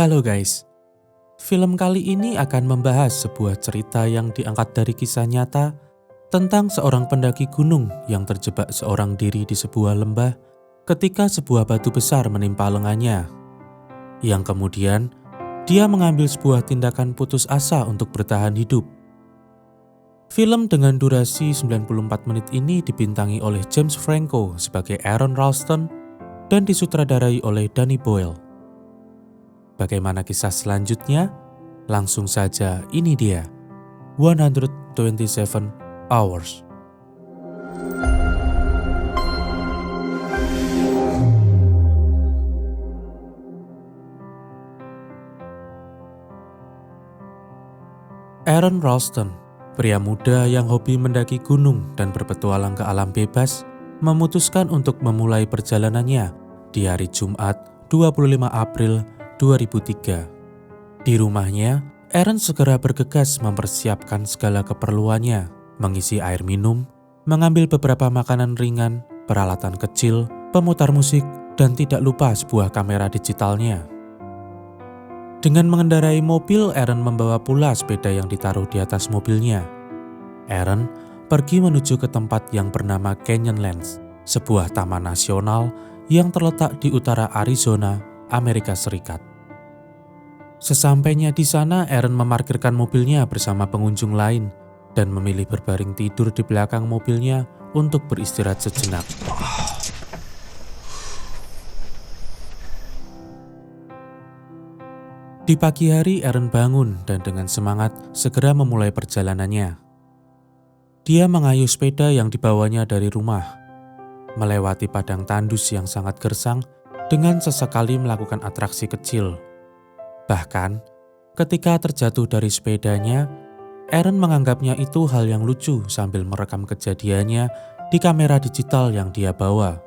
Halo guys, film kali ini akan membahas sebuah cerita yang diangkat dari kisah nyata tentang seorang pendaki gunung yang terjebak seorang diri di sebuah lembah ketika sebuah batu besar menimpa lengannya. Yang kemudian, dia mengambil sebuah tindakan putus asa untuk bertahan hidup. Film dengan durasi 94 menit ini dibintangi oleh James Franco sebagai Aaron Ralston dan disutradarai oleh Danny Boyle. Bagaimana kisah selanjutnya? Langsung saja, ini dia 127 Hours. Aaron Ralston, pria muda yang hobi mendaki gunung dan berpetualang ke alam bebas, memutuskan untuk memulai perjalanannya di hari Jumat 25 April 2003. Di rumahnya, Aaron segera bergegas mempersiapkan segala keperluannya, mengisi air minum, mengambil beberapa makanan ringan, peralatan kecil, pemutar musik, dan tidak lupa sebuah kamera digitalnya. Dengan mengendarai mobil, Aaron membawa pula sepeda yang ditaruh di atas mobilnya. Aaron pergi menuju ke tempat yang bernama Canyonlands, sebuah taman nasional yang terletak di utara Arizona, Amerika Serikat. Sesampainya di sana, Aaron memarkirkan mobilnya bersama pengunjung lain dan memilih berbaring tidur di belakang mobilnya untuk beristirahat sejenak. Di pagi hari, Aaron bangun dan dengan semangat segera memulai perjalanannya. Dia mengayuh sepeda yang dibawanya dari rumah, melewati padang tandus yang sangat gersang dengan sesekali melakukan atraksi kecil. Bahkan, ketika terjatuh dari sepedanya, Aaron menganggapnya itu hal yang lucu sambil merekam kejadiannya di kamera digital yang dia bawa.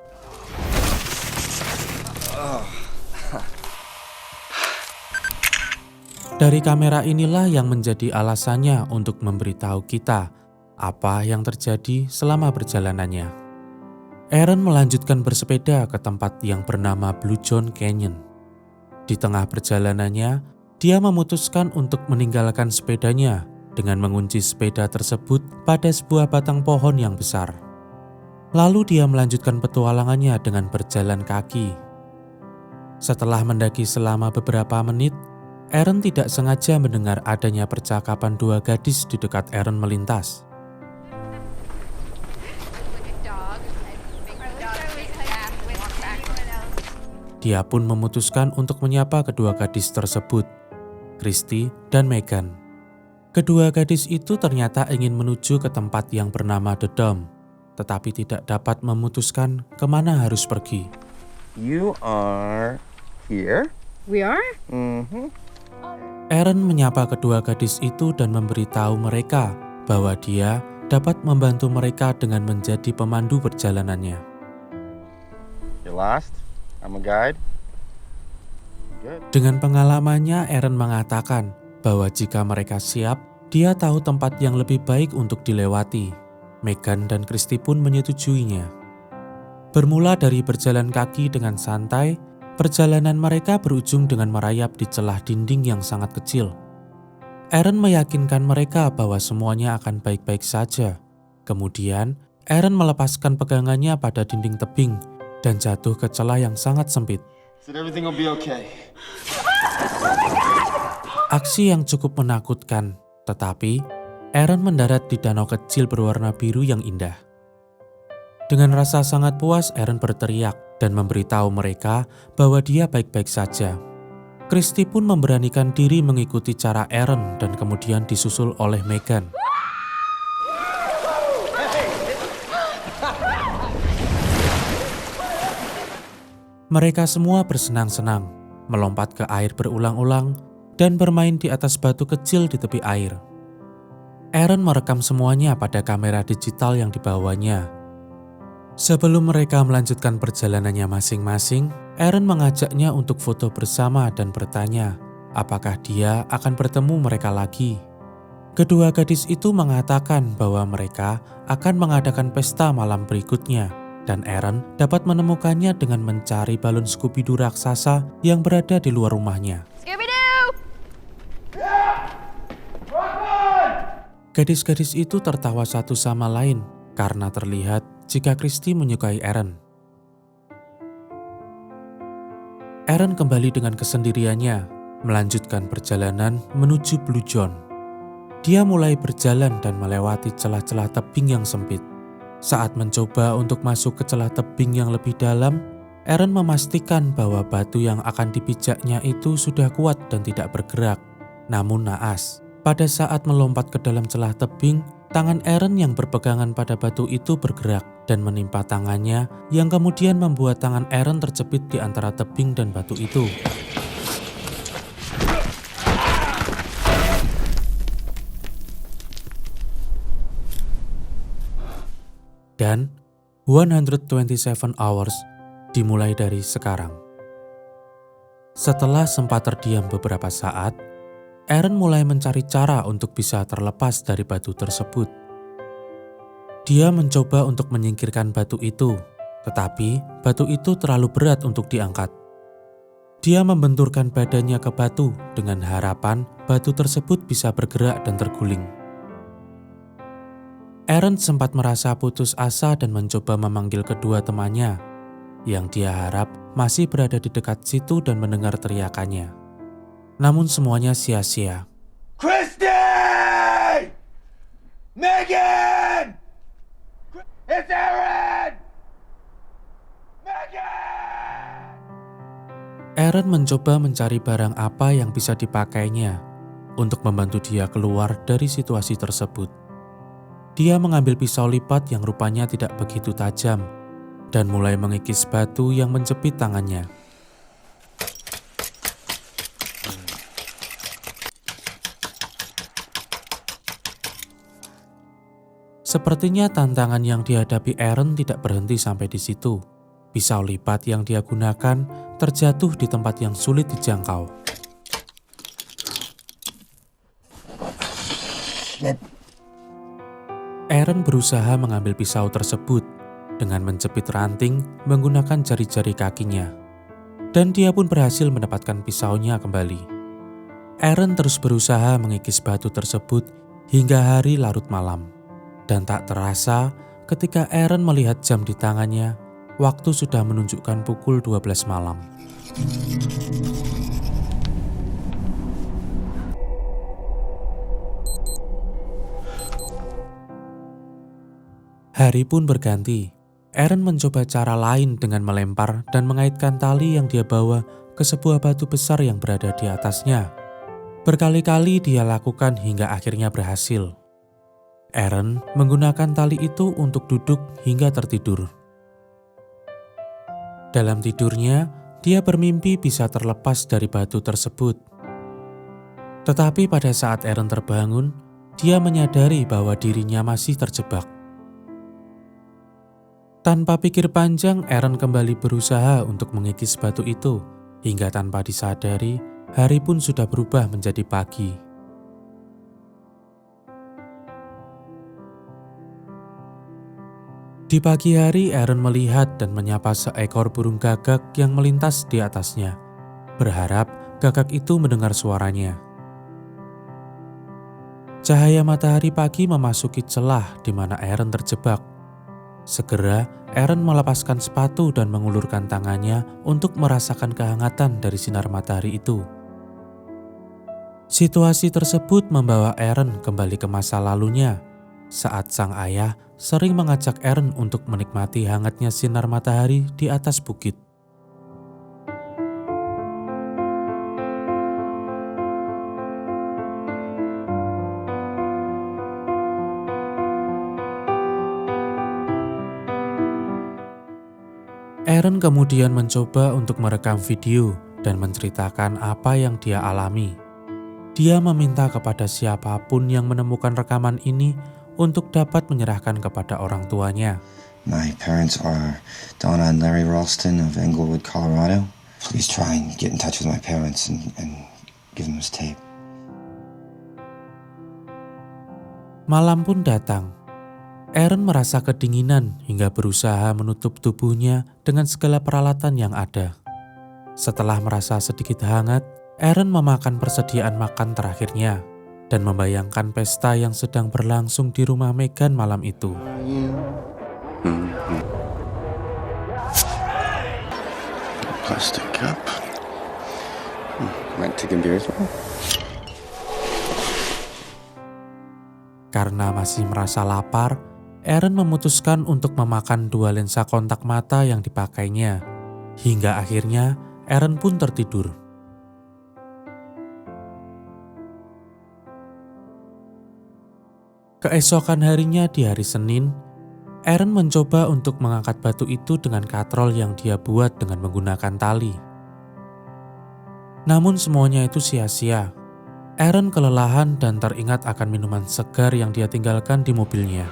Dari kamera inilah yang menjadi alasannya untuk memberitahu kita apa yang terjadi selama perjalanannya. Aaron melanjutkan bersepeda ke tempat yang bernama Blue John Canyon. Di tengah perjalanannya, dia memutuskan untuk meninggalkan sepedanya dengan mengunci sepeda tersebut pada sebuah batang pohon yang besar. Lalu dia melanjutkan petualangannya dengan berjalan kaki. Setelah mendaki selama beberapa menit, Aaron tidak sengaja mendengar adanya percakapan dua gadis di dekat Aaron melintas. Dia pun memutuskan untuk menyapa kedua gadis tersebut, Christy dan Megan. Kedua gadis itu ternyata ingin menuju ke tempat yang bernama The Dome, tetapi tidak dapat memutuskan kemana harus pergi. You are here? We are? Aaron menyapa kedua gadis itu dan memberitahu mereka bahwa dia dapat membantu mereka dengan menjadi pemandu perjalanannya. You're lost? I'm a guide. Good. Dengan pengalamannya, Aaron mengatakan bahwa jika mereka siap, dia tahu tempat yang lebih baik untuk dilewati. Megan dan Christy pun menyetujuinya. Bermula dari berjalan kaki dengan santai, perjalanan mereka berujung dengan merayap di celah dinding yang sangat kecil. Aaron meyakinkan mereka bahwa semuanya akan baik-baik saja. Kemudian, Aaron melepaskan pegangannya pada dinding tebing dan jatuh ke celah yang sangat sempit. Said everything will be okay. Aksi yang cukup menakutkan, tetapi Aaron mendarat di danau kecil berwarna biru yang indah. Dengan rasa sangat puas, Aaron berteriak dan memberitahu mereka bahwa dia baik-baik saja. Christy pun memberanikan diri mengikuti cara Aaron dan kemudian disusul oleh Megan. Mereka semua bersenang-senang, melompat ke air berulang-ulang, dan bermain di atas batu kecil di tepi air. Aaron merekam semuanya pada kamera digital yang dibawanya. Sebelum mereka melanjutkan perjalanannya masing-masing, Aaron mengajaknya untuk foto bersama dan bertanya apakah dia akan bertemu mereka lagi. Kedua gadis itu mengatakan bahwa mereka akan mengadakan pesta malam berikutnya, dan Aaron dapat menemukannya dengan mencari balon Scooby-Doo raksasa yang berada di luar rumahnya. Scooby-Doo! Gadis-gadis itu tertawa satu sama lain karena terlihat jika Christy menyukai Aaron. Aaron kembali dengan kesendiriannya, melanjutkan perjalanan menuju Blue John. Dia mulai berjalan dan melewati celah-celah tebing yang sempit. Saat mencoba untuk masuk ke celah tebing yang lebih dalam, Aaron memastikan bahwa batu yang akan dipijaknya itu sudah kuat dan tidak bergerak. Namun naas, pada saat melompat ke dalam celah tebing, tangan Aaron yang berpegangan pada batu itu bergerak dan menimpa tangannya, yang kemudian membuat tangan Aaron terjepit di antara tebing dan batu itu. Dan 127 hours dimulai dari sekarang. Setelah sempat terdiam beberapa saat, Aaron mulai mencari cara untuk bisa terlepas dari batu tersebut. Dia mencoba untuk menyingkirkan batu itu, tetapi batu itu terlalu berat untuk diangkat. Dia membenturkan badannya ke batu dengan harapan batu tersebut bisa bergerak dan terguling. Aaron sempat merasa putus asa dan mencoba memanggil kedua temannya, yang dia harap masih berada di dekat situ dan mendengar teriakannya. Namun semuanya sia-sia. Christy! Megan! It's Aaron! Megan! Aaron mencoba mencari barang apa yang bisa dipakainya untuk membantu dia keluar dari situasi tersebut. Dia mengambil pisau lipat yang rupanya tidak begitu tajam dan mulai mengikis batu yang menjepit tangannya. Sepertinya tantangan yang dihadapi Aaron tidak berhenti sampai di situ. Pisau lipat yang dia gunakan terjatuh di tempat yang sulit dijangkau. Aaron berusaha mengambil pisau tersebut dengan menjepit ranting menggunakan jari-jari kakinya. Dan dia pun berhasil mendapatkan pisaunya kembali. Aaron terus berusaha mengikis batu tersebut hingga hari larut malam. Dan tak terasa ketika Aaron melihat jam di tangannya, waktu sudah menunjukkan pukul 12 malam. Hari pun berganti. Aaron mencoba cara lain dengan melempar dan mengaitkan tali yang dia bawa ke sebuah batu besar yang berada di atasnya. Berkali-kali dia lakukan hingga akhirnya berhasil. Aaron menggunakan tali itu untuk duduk hingga tertidur. Dalam tidurnya, dia bermimpi bisa terlepas dari batu tersebut. Tetapi pada saat Aaron terbangun, dia menyadari bahwa dirinya masih terjebak. Tanpa pikir panjang, Aaron kembali berusaha untuk mengikis batu itu, hingga tanpa disadari, hari pun sudah berubah menjadi pagi. Di pagi hari, Aaron melihat dan menyapa seekor burung gagak yang melintas di atasnya, berharap gagak itu mendengar suaranya. Cahaya matahari pagi memasuki celah di mana Aaron terjebak. Segera, Aaron melepaskan sepatu dan mengulurkan tangannya untuk merasakan kehangatan dari sinar matahari itu. Situasi tersebut membawa Aaron kembali ke masa lalunya, saat sang ayah sering mengajak Aaron untuk menikmati hangatnya sinar matahari di atas bukit. Aaron kemudian mencoba untuk merekam video dan menceritakan apa yang dia alami. Dia meminta kepada siapapun yang menemukan rekaman ini untuk dapat menyerahkan kepada orang tuanya. My parents are Donna and Larry Ralston of Englewood, Colorado. Please try and get in touch with my parents and give them this tape. Malam pun datang. Aaron merasa kedinginan hingga berusaha menutup tubuhnya dengan segala peralatan yang ada. Setelah merasa sedikit hangat, Aaron memakan persediaan makan terakhirnya. dan membayangkan pesta yang sedang berlangsung di rumah Meghan malam itu. Plastic cup. Might take a beer as well. Karena masih merasa lapar, Aaron memutuskan untuk memakan 2 lensa kontak mata yang dipakainya. Hingga akhirnya Aaron pun tertidur. Keesokan harinya di hari Senin, Aaron mencoba untuk mengangkat batu itu dengan katrol yang dia buat dengan menggunakan tali. Namun semuanya itu sia-sia. Aaron kelelahan dan teringat akan minuman segar yang dia tinggalkan di mobilnya.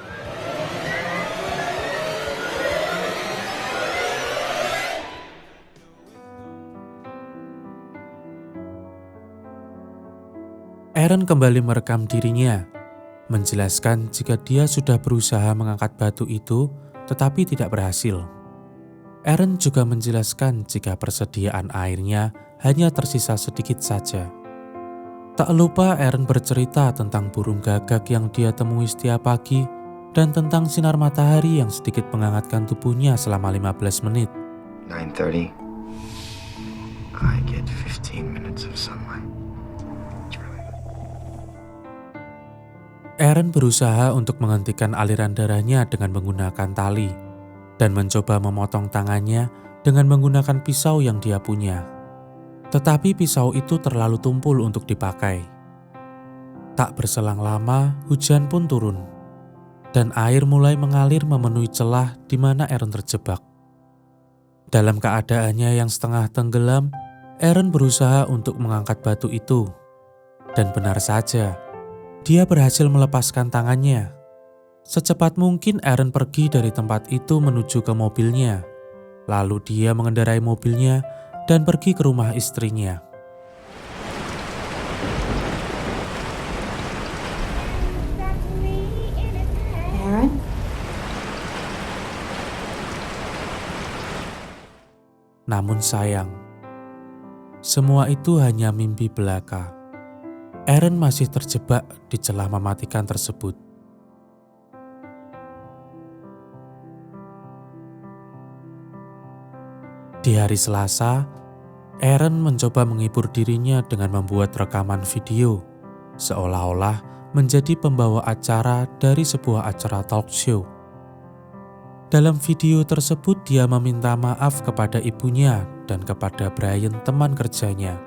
Aaron kembali merekam dirinya, menjelaskan jika dia sudah berusaha mengangkat batu itu tetapi tidak berhasil. Aaron juga menjelaskan jika persediaan airnya hanya tersisa sedikit saja. Tak lupa Aaron bercerita tentang burung gagak yang dia temui setiap pagi dan tentang sinar matahari yang sedikit menghangatkan tubuhnya selama 15 menit. 9:30. I get 15 minutes of sunlight. It's really good. Aaron berusaha untuk menghentikan aliran darahnya dengan menggunakan tali dan mencoba memotong tangannya dengan menggunakan pisau yang dia punya. Tetapi pisau itu terlalu tumpul untuk dipakai. Tak berselang lama, hujan pun turun. Dan air mulai mengalir memenuhi celah di mana Aaron terjebak. Dalam keadaannya yang setengah tenggelam, Aaron berusaha untuk mengangkat batu itu. Dan benar saja, dia berhasil melepaskan tangannya. Secepat mungkin Aaron pergi dari tempat itu menuju ke mobilnya. Lalu dia mengendarai mobilnya dan pergi ke rumah istrinya. Aaron? Namun sayang, semua itu hanya mimpi belaka. Aaron masih terjebak di celah mematikan tersebut. Di hari Selasa, Aaron mencoba menghibur dirinya dengan membuat rekaman video, seolah-olah menjadi pembawa acara dari sebuah acara talk show. Dalam video tersebut dia meminta maaf kepada ibunya dan kepada Brian, teman kerjanya.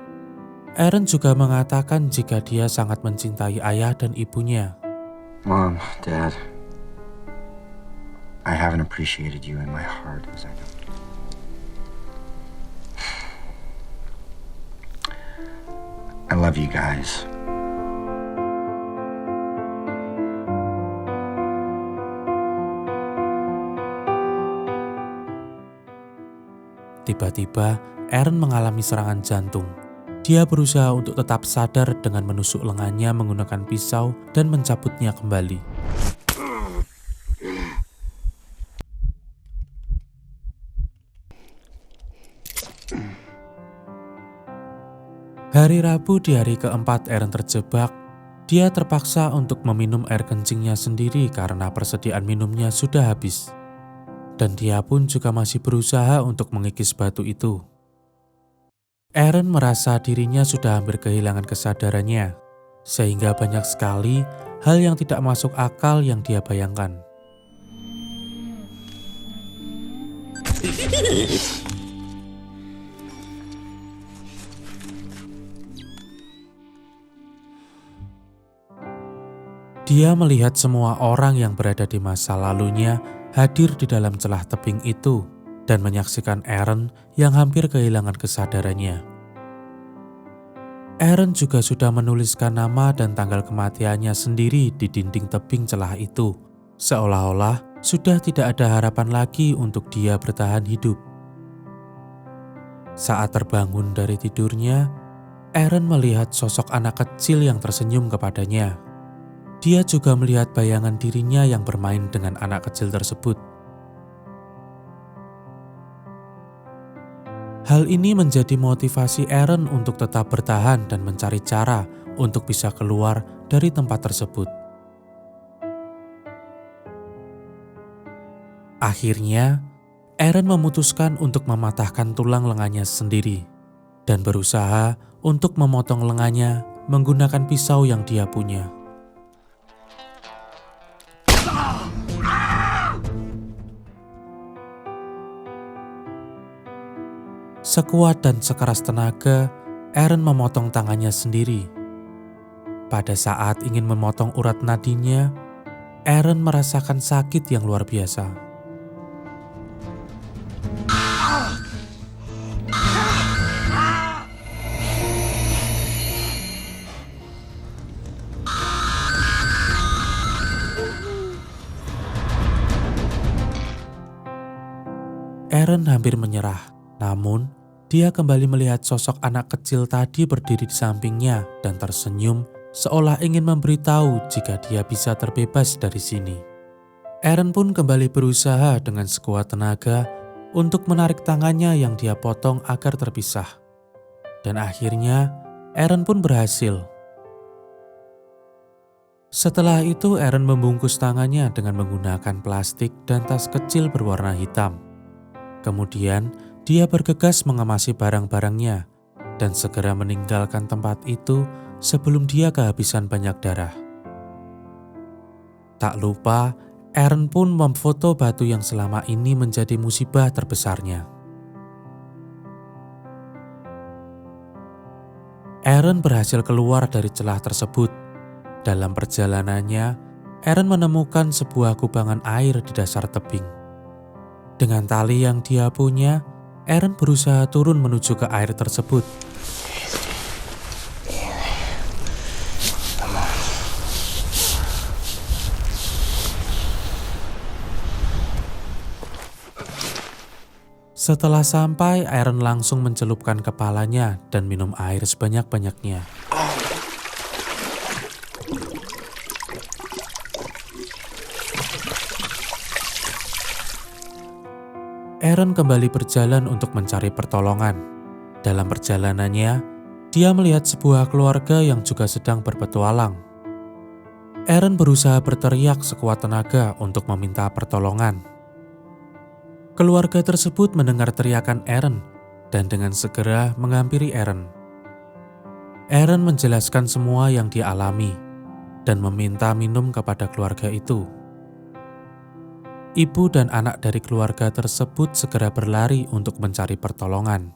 Aaron juga mengatakan jika dia sangat mencintai ayah dan ibunya. Mom, Dad, I haven't appreciated you in my heart as I do. I love you guys. Tiba-tiba, Aaron mengalami serangan jantung. Dia berusaha untuk tetap sadar dengan menusuk lengannya menggunakan pisau dan mencabutnya kembali. Hari Rabu di hari keempat Aaron terjebak, dia terpaksa untuk meminum air kencingnya sendiri karena persediaan minumnya sudah habis. Dan dia pun juga masih berusaha untuk mengikis batu itu. Aaron merasa dirinya sudah hampir kehilangan kesadarannya, sehingga banyak sekali hal yang tidak masuk akal yang dia bayangkan. Dia melihat semua orang yang berada di masa lalunya hadir di dalam celah tebing itu dan menyaksikan Aaron yang hampir kehilangan kesadarannya. Aaron juga sudah menuliskan nama dan tanggal kematiannya sendiri di dinding tebing celah itu, seolah-olah sudah tidak ada harapan lagi untuk dia bertahan hidup. Saat terbangun dari tidurnya, Aaron melihat sosok anak kecil yang tersenyum kepadanya. Dia juga melihat bayangan dirinya yang bermain dengan anak kecil tersebut. Hal ini menjadi motivasi Aaron untuk tetap bertahan dan mencari cara untuk bisa keluar dari tempat tersebut. Akhirnya, Aaron memutuskan untuk mematahkan tulang lengannya sendiri dan berusaha untuk memotong lengannya menggunakan pisau yang dia punya. Sekuat dan sekeras tenaga, Aaron memotong tangannya sendiri. Pada saat ingin memotong urat nadinya, Aaron merasakan sakit yang luar biasa. Aaron hampir menyerah, namun dia kembali melihat sosok anak kecil tadi berdiri di sampingnya dan tersenyum seolah ingin memberitahu jika dia bisa terbebas dari sini. Aaron pun kembali berusaha dengan sekuat tenaga untuk menarik tangannya yang dia potong agar terpisah. Dan akhirnya Aaron pun berhasil. Setelah itu Aaron membungkus tangannya dengan menggunakan plastik dan tas kecil berwarna hitam. Kemudian, dia bergegas mengemasi barang-barangnya dan segera meninggalkan tempat itu sebelum dia kehabisan banyak darah. Tak lupa, Aaron pun memfoto batu yang selama ini menjadi musibah terbesarnya. Aaron berhasil keluar dari celah tersebut. Dalam perjalanannya, Aaron menemukan sebuah kubangan air di dasar tebing. Dengan tali yang dia punya, Aaron berusaha turun menuju ke air tersebut. Setelah sampai, Aaron langsung mencelupkan kepalanya dan minum air sebanyak-banyaknya. Aaron kembali berjalan untuk mencari pertolongan. Dalam perjalanannya, dia melihat sebuah keluarga yang juga sedang berpetualang. Aaron berusaha berteriak sekuat tenaga untuk meminta pertolongan. Keluarga tersebut mendengar teriakan Aaron dan dengan segera menghampiri Aaron. Aaron menjelaskan semua yang dia alami dan meminta minum kepada keluarga itu. Ibu dan anak dari keluarga tersebut segera berlari untuk mencari pertolongan.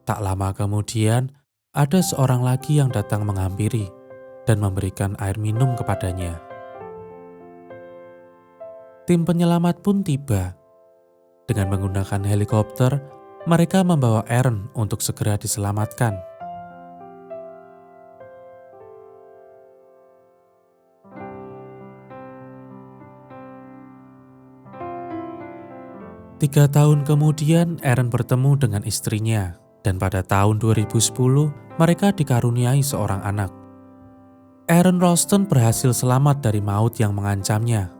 Tak lama kemudian, ada seorang lagi yang datang menghampiri dan memberikan air minum kepadanya. Tim penyelamat pun tiba. Dengan menggunakan helikopter, mereka membawa Aaron untuk segera diselamatkan. Tiga tahun kemudian, Aaron bertemu dengan istrinya, dan pada tahun 2010, mereka dikaruniai seorang anak. Aaron Ralston berhasil selamat dari maut yang mengancamnya.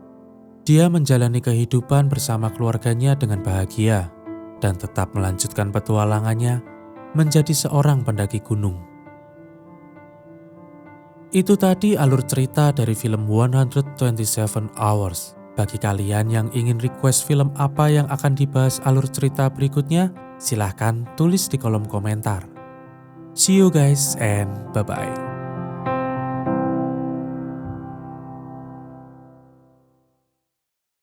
Dia menjalani kehidupan bersama keluarganya dengan bahagia, dan tetap melanjutkan petualangannya menjadi seorang pendaki gunung. Itu tadi alur cerita dari film 127 Hours. Bagi kalian yang ingin request film apa yang akan dibahas alur cerita berikutnya, silahkan tulis di kolom komentar. See you guys and bye-bye.